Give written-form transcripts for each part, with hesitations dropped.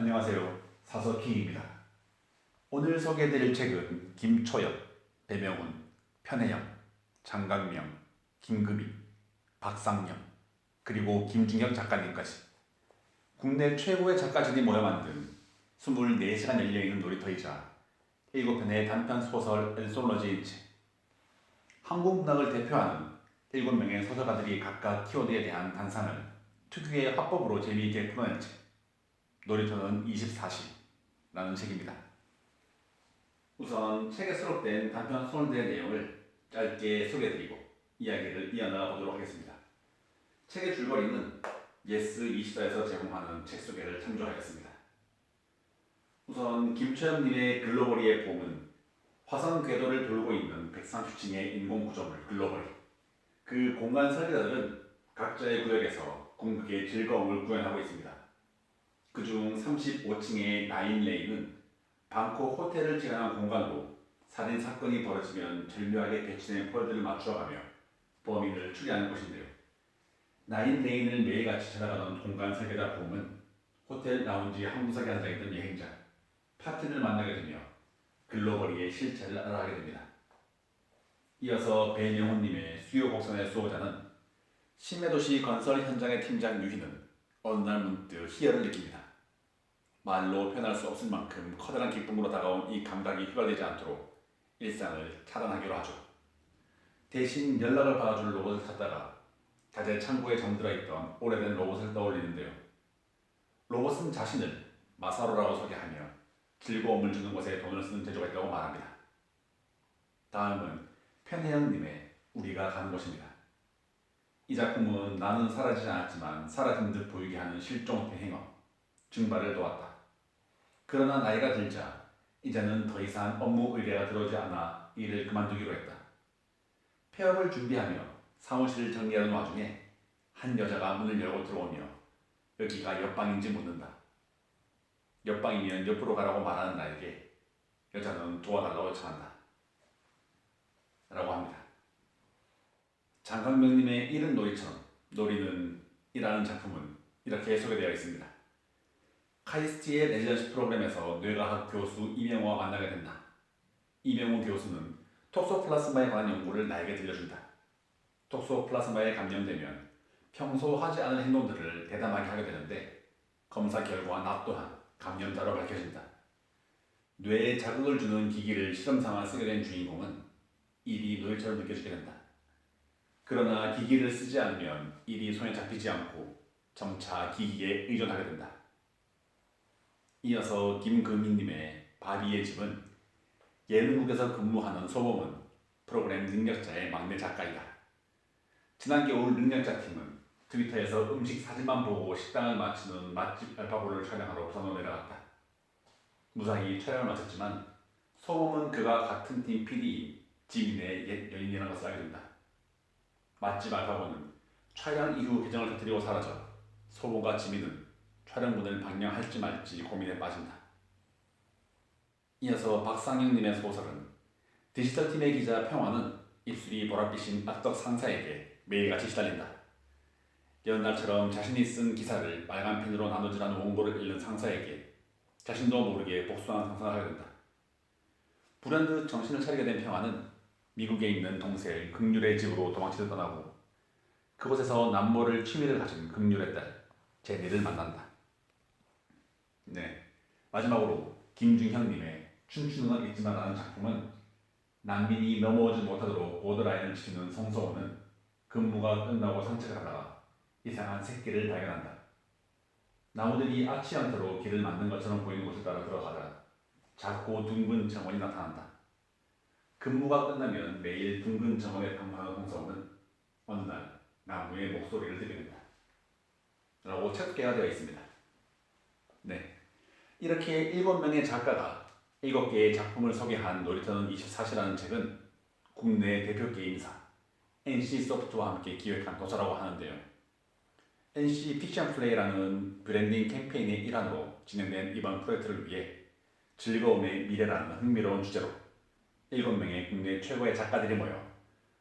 안녕하세요. 사서킹입니다. 오늘 소개해드릴 책은 김초엽, 배명훈, 편혜영, 장강명, 김금희, 박상영, 그리고 김중혁 작가님까지 국내 최고의 작가진이 모여 만든 24시간 열려있는 놀이터이자 7편의 단편 소설 엔솔로지인 책. 한국 문학을 대표하는 7명의 소설가들이 각각 키워드에 대한 단상을 특유의 화법으로 재미있게 풀어낸 책. 놀이터는 24시라는 책입니다. 우선 책에 수록된 단편 소설들의 내용을 짧게 소개해드리고 이야기를 이어나가 보도록 하겠습니다. 책의 줄거리는 예스24에서 제공하는 책 소개를 참조하겠습니다. 우선 김초엽님의 글로벌리의 봄은 화성 궤도를 돌고 있는 130층의 인공구조물 글로벌리. 그 공간 설계자들은 각자의 구역에서 궁극의 즐거움을 구현하고 있습니다. 그중 35층의 나인레인은 방콕 호텔을 지나는 공간으로 살인사건이 벌어지면 절묘하게 배치된 폴드를 맞추어가며 범인을 추리하는 곳인데요. 나인레인을 매일같이 찾아가던 공간 설계자 봄은 호텔 라운지 한 구석에 앉아있던 여행자 파틴을 만나게 되며 글로벌리의 실체를 알아가게 됩니다. 이어서 배명훈님의 수요 곡선의 수호자는 심해도시 건설 현장의 팀장 유희는 어느 날 문득 희열을 느낍니다. 말로 표현할 수 없을 만큼 커다란 기쁨으로 다가온 이 감각이 휘발되지 않도록 일상을 차단하기로 하죠. 대신 연락을 받아줄 로봇을 찾다가 자재 창고에 잠들어 있던 오래된 로봇을 떠올리는데요. 로봇은 자신을 마사로라고 소개하며 즐거움을 주는 것에 돈을 쓰는 재주가 있다고 말합니다. 다음은 편혜영님의 우리가 가는 곳입니다. 이 작품은 나는 사라지지 않았지만 사라진 듯 보이게 하는 실종 대행업, 증발을 도왔다. 그러나 나이가 들자 이제는 더 이상 업무 의뢰가 들어오지 않아 일을 그만두기로 했다. 폐업을 준비하며 사무실을 정리하는 와중에 한 여자가 문을 열고 들어오며 여기가 옆방인지 묻는다. 옆방이면 옆으로 가라고 말하는 나에게 여자는 도와달라고 요청한다. 라고 합니다. 장강명님의 이른 놀이처럼 놀이는 이라는 작품은 이렇게 소개되어 있습니다. 카이스트의 레지던시 프로그램에서 뇌과학 교수 이명호와 만나게 된다. 이명호 교수는 톡소플라스마에 관한 연구를 나에게 들려준다. 톡소플라스마에 감염되면 평소 하지 않은 행동들을 대담하게 하게 되는데 검사 결과 나 또한 감염자로 밝혀진다. 뇌에 자극을 주는 기기를 실험 삼아 쓰게 된 주인공은 일이 놀이처럼 느껴지게 된다. 그러나 기기를 쓰지 않으면 일이 손에 잡히지 않고 점차 기기에 의존하게 된다. 이어서 김금희님의 바비의 집은 예능국에서 근무하는 소범은 프로그램 능력자의 막내 작가이다. 지난 겨울 능력자 팀은 트위터에서 음식 사진만 보고 식당을 마치는 맛집 알파고를 촬영하러 부산으로 내려갔다. 무사히 촬영을 마쳤지만 소범은 그가 같은 팀 PD인 지민의 옛 연인이라는 것을 알게 된다. 맛집 알파고는 촬영 이후 계정을 터뜨리고 사라져 소범과 지민은 촬영분을 방영할지 말지 고민에 빠진다. 이어서 박상영님의 소설은 디지털팀의 기자 평화는 입술이 보랏빛인 악덕 상사에게 매일같이 시달린다. 연날처럼 자신이 쓴 기사를 빨간 펜으로 나누지라는 원고를 읽는 상사에게 자신도 모르게 복수하는 상상을 하게 된다. 불현듯 정신을 차리게 된 평화는 미국에 있는 동생 극률의 집으로 도망치듯 떠나고 그곳에서 남모를 취미를 가진 극률의 딸 제니를 만난다. 네, 마지막으로 김중형님의 춤추는 건 잊지마 라는 작품은 난민이 넘어오지 못하도록 보드라인을 지키는 성서원은 근무가 끝나고 산책을 하다가 이상한 새끼를 발견한다. 나무들이 아치 않도록 길을 만든 것처럼 보이는 곳을 따라 들어가다 작고 둥근 정원이 나타난다. 근무가 끝나면 매일 둥근 정원에 방문하는 성서원은 어느 날 나무의 목소리를 듣게 된다. 라고 책계가 되어 있습니다. 네, 이렇게 7명의 작가가 7개의 작품을 소개한 놀이터는 24시라는 책은 국내 대표 게임사 NC소프트와 함께 기획한 도서라고 하는데요. NC 픽션 플레이라는 브랜딩 캠페인의 일환으로 진행된 이번 프로젝트를 위해 즐거움의 미래라는 흥미로운 주제로 7명의 국내 최고의 작가들이 모여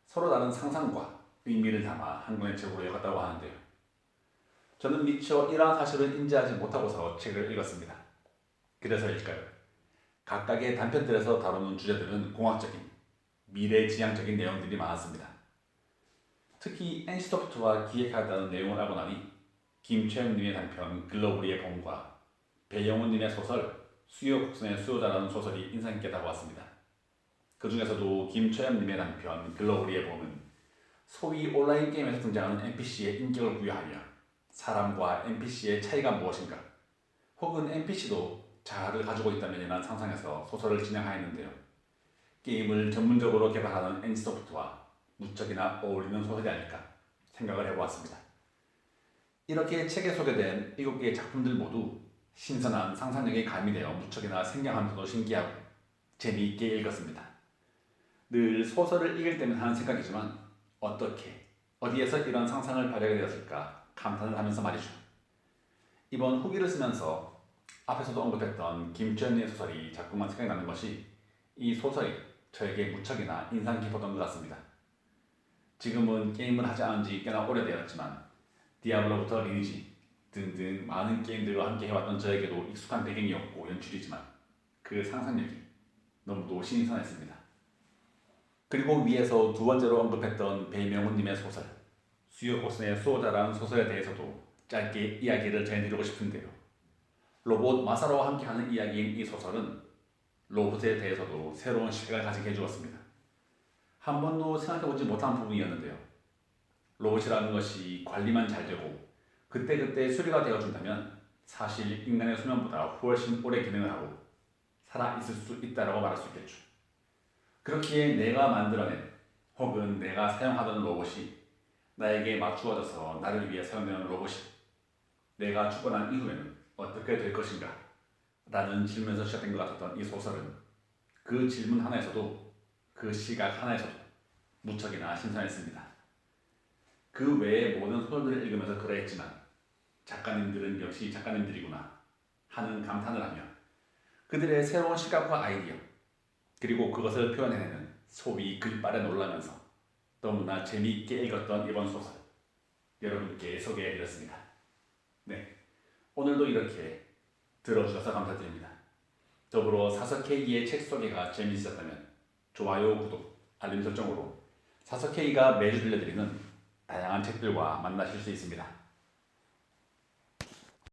서로 다른 상상과 의미를 담아 한 권의 책으로 읽었다고 하는데요. 저는 미처 이러한 사실을 인지하지 못하고서 책을 읽었습니다. 그래서일까요? 각각의 단편들에서 다루는 주제들은 공학적인, 미래지향적인 내용들이 많았습니다. 특히 NC소프트와 기획하다는 내용을 알고 나니 김채영님의 단편 글로벌리의 봄과 배영훈님의 소설 수요 곡선의 수요자라는 소설이 인상 깊게 다가왔습니다. 그 중에서도 김채영님의 단편 글로벌리의 봄은 소위 온라인 게임에서 등장하는 NPC의 인격을 부여하며 사람과 NPC의 차이가 무엇인가 혹은 NPC도 자아를 가지고 있다면이란 상상해서 소설을 진행하였는데요. 게임을 전문적으로 개발하는 NC소프트와 무척이나 어울리는 소설이 아닐까 생각을 해보았습니다. 이렇게 책에 소개된 7개의 작품들 모두 신선한 상상력이 가미되어 무척이나 생경하면서도 신기하고 재미있게 읽었습니다. 늘 소설을 읽을 때면 하는 생각이지만 어떻게, 어디에서 이런 상상을 발휘하게 되었을까 감탄을 하면서 말이죠. 이번 후기를 쓰면서 앞에서도 언급했던 김주현의 소설이 자꾸만 생각나는 것이 이 소설이 저에게 무척이나 인상 깊었던 것 같습니다. 지금은 게임을 하지 않은 지 꽤나 오래되었지만 디아블로부터 리니지 등등 많은 게임들과 함께 해왔던 저에게도 익숙한 배경이었고 연출이지만 그 상상력이 너무도 신선했습니다. 그리고 위에서 두 번째로 언급했던 배명훈님의 소설 수요곡선의 수호자라는 소설에 대해서도 짧게 이야기를 전해드리고 싶은데요. 로봇 마사로와 함께하는 이야기인 이 소설은 로봇에 대해서도 새로운 시각을 가지게 해주었습니다. 한 번도 생각해보지 못한 부분이었는데요. 로봇이라는 것이 관리만 잘 되고 그때그때 수리가 되어준다면 사실 인간의 수명보다 훨씬 오래 기능을 하고 살아있을 수 있다고 말할 수 있겠죠. 그렇기에 내가 만들어낸 혹은 내가 사용하던 로봇이 나에게 맞추어져서 나를 위해 사용되는 로봇이 내가 죽고 난 이후에는 어떻게 될 것인가? 라는 질문에서 시작된 것 같았던 이 소설은 그 질문 하나에서도 그 시각 하나에서도 무척이나 신선했습니다. 그 외의 모든 소설들을 읽으면서 그러했지만 작가님들은 역시 작가님들이구나 하는 감탄을 하며 그들의 새로운 시각과 아이디어 그리고 그것을 표현해내는 소위 글빨에 놀라면서 너무나 재미있게 읽었던 이번 소설 여러분께 소개해드렸습니다. 네, 오늘도 이렇게 들어주셔서 감사드립니다. 더불어 사석K의 책 소개가 재미있었다면 좋아요, 구독, 알림 설정으로 사석K가 매주 들려드리는 다양한 책들과 만나실 수 있습니다.